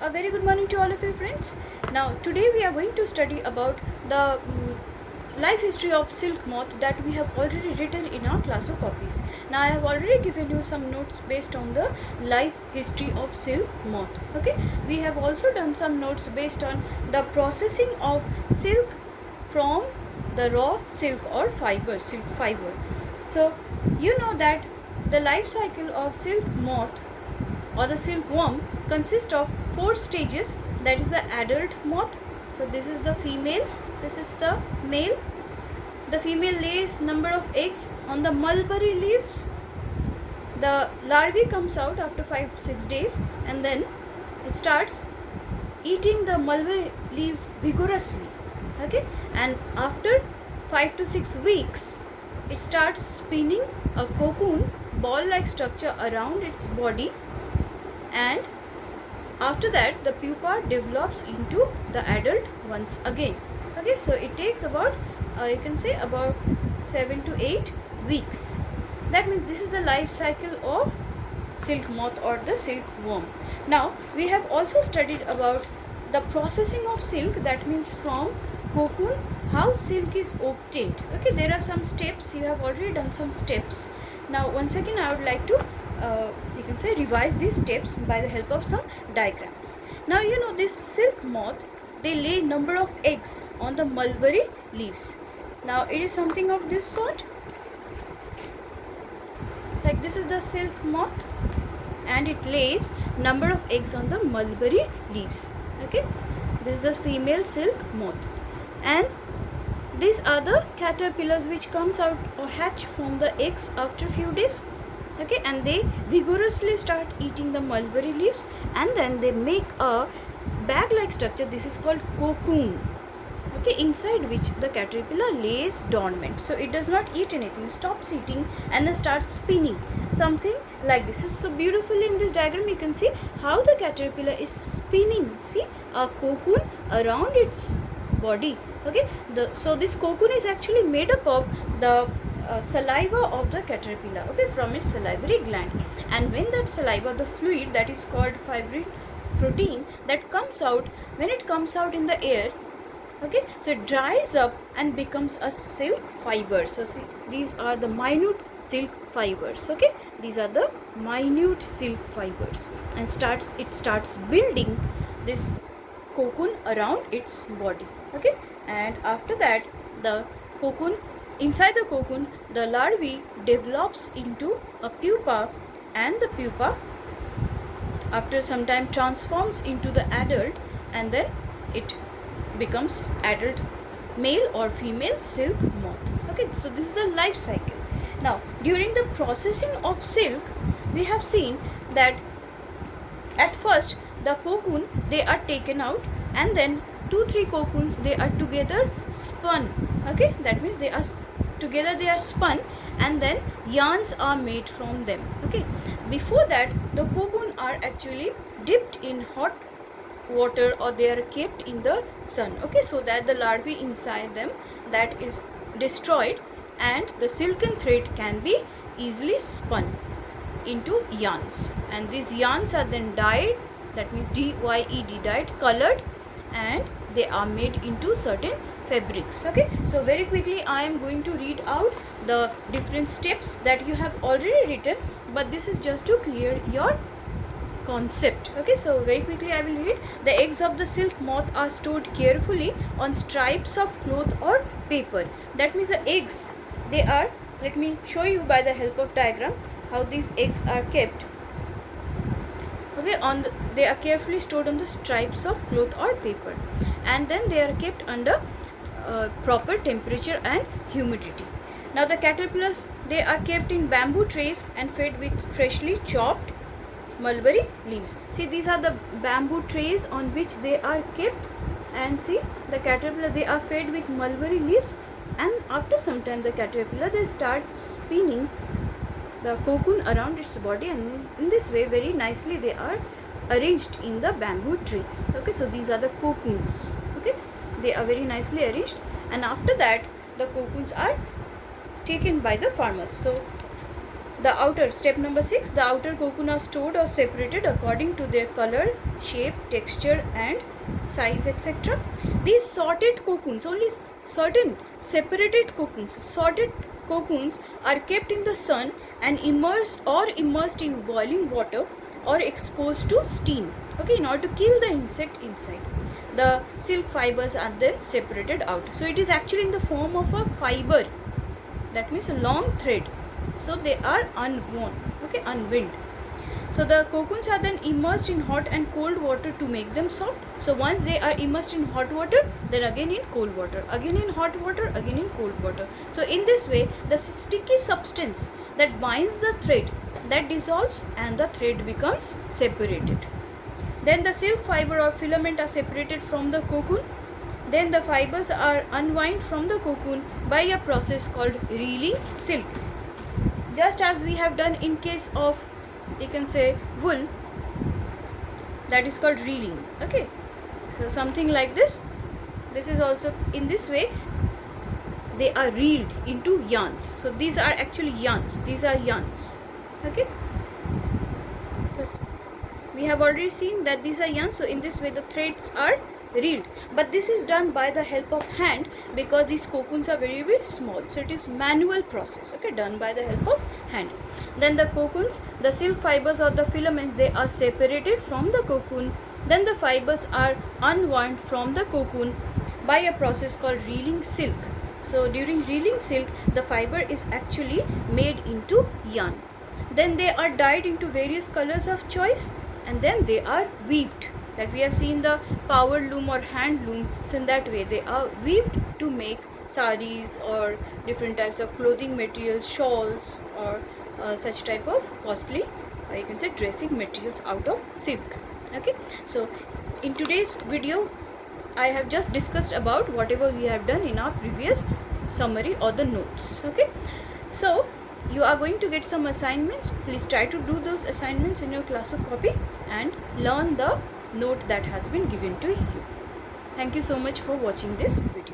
A very good morning to all of you friends. Now today we are going to study about the life history of silk moth that we have already written in our classroom copies. Now I have already given you some notes based on the life history of silk moth. Okay, we have also done some notes based on the processing of silk from the raw silk or fiber, silk fiber. So you know that the life cycle of silk moth or the silkworm consists of 4 stages. That is the adult moth. So this is the female, this is the male. The female lays number of eggs on the mulberry leaves. The larvae comes out after 5-6 days and then it starts eating the mulberry leaves vigorously. Okay, and after 5 to 6 weeks it starts spinning a cocoon ball like structure around its body, and after that the pupa develops into the adult once again. Okay, so it takes about you can say about 7 to 8 weeks. That means this is the life cycle of silk moth or the silkworm. Now we have also studied about the processing of silk, that means from cocoon how silk is obtained. Okay, there are some steps, you have already done some steps. Now once again I would like to you can say revise these steps by the help of some diagrams. Now you know this silk moth, they lay number of eggs on the mulberry leaves. Now it is something of this sort, like this is the silk moth and it lays number of eggs on the mulberry leaves. Okay, this is the female silk moth, and these are the caterpillars which comes out or hatch from the eggs after few days. Okay, and they vigorously start eating the mulberry leaves and then they make a bag like structure. This is called cocoon. Okay, inside which the caterpillar lays dormant, so it does not eat anything, stops eating and then starts spinning something like this. Is so beautifully in this diagram you can see how the caterpillar is spinning, see, a cocoon around its body. Okay, so this cocoon is actually made up of the saliva of the caterpillar, okay, from its salivary gland, and when that saliva, the fluid that is called fibrin protein that comes out, when it comes out in the air, okay, so it dries up and becomes a silk fiber. So see, these are the minute silk fibers. Okay, these are the minute silk fibers, and it starts building this cocoon around its body. Okay, and after that the cocoon, inside the cocoon the larvae develops into a pupa, and the pupa after some time transforms into the adult, and then it becomes adult male or female silk moth. Okay, so this is the life cycle. Now during the processing of silk we have seen that at first the cocoon, they are taken out and then 2-3 cocoons, they are together spun. Okay, that means they are together, they are spun and then yarns are made from them. Okay, before that the cocoon are actually dipped in hot water or they are kept in the sun. Okay, so that the larvae inside them that is destroyed and the silken thread can be easily spun into yarns, and these yarns are then dyed, that means dyed, dyed, colored, and they are made into certain fabrics. Okay, so very quickly I am going to read out the different steps that you have already written, but this is just to clear your concept. Okay, so very quickly I will read. The eggs of the silk moth are stored carefully on stripes of cloth or paper. That means the eggs, they are, let me show you by the help of diagram how these eggs are kept. Okay, they are carefully stored on the stripes of cloth or paper, and then they are kept under proper temperature and humidity. Now the caterpillars, they are kept in bamboo trays and fed with freshly chopped mulberry leaves. See, these are the bamboo trays on which they are kept, and see the caterpillar, they are fed with mulberry leaves, and after some time the caterpillar, they start spinning the cocoon around its body, and in this way very nicely they are arranged in the bamboo trays. Okay, so these are the cocoons. Okay, they are very nicely arranged, and after that the cocoons are taken by the farmers. So The outer, step number 6, the outer cocoon are stored or separated according to their color, shape, texture and size, etc. These sorted cocoons, only certain separated cocoons, sorted cocoons are kept in the sun and immersed in boiling water or exposed to steam, okay, in order to kill the insect inside. The silk fibers are then separated out. So it is actually in the form of a fiber, that means a long thread. So they are unwound, okay, unwound. So the cocoons are then immersed in hot and cold water to make them soft. So once they are immersed in hot water, then again in cold water, again in hot water, again in cold water. So in this way, the sticky substance that binds the thread, that dissolves and the thread becomes separated. Then the silk fiber or filament are separated from the cocoon. Then the fibers are unwound from the cocoon by a process called reeling silk. Just as we have done in case of, you can say, wool, that is called reeling, okay. So something like this. This is also in this way they are reeled into yarns. So these are actually yarns, these are yarns, okay. So we have already seen that these are yarns. So in this way the threads are reeled, but this is done by the help of hand because these cocoons are very, very small. So it is manual process, okay, done by the help of hand. Then the cocoons, the silk fibers or the filaments, they are separated from the cocoon. Then the fibers are unwound from the cocoon by a process called reeling silk. So during reeling silk, the fiber is actually made into yarn. Then they are dyed into various colors of choice, and then they are weaved, like we have seen the power loom or hand loom. So in that way they are weaved to make saris or different types of clothing materials, shawls or such type of costly, you can say, dressing materials out of silk, okay. So in today's video I have just discussed about whatever we have done in our previous summary or the notes, okay. So you are going to get some assignments. Please try to do those assignments in your classwork copy and learn the note that has been given to you. Thank you so much for watching this video.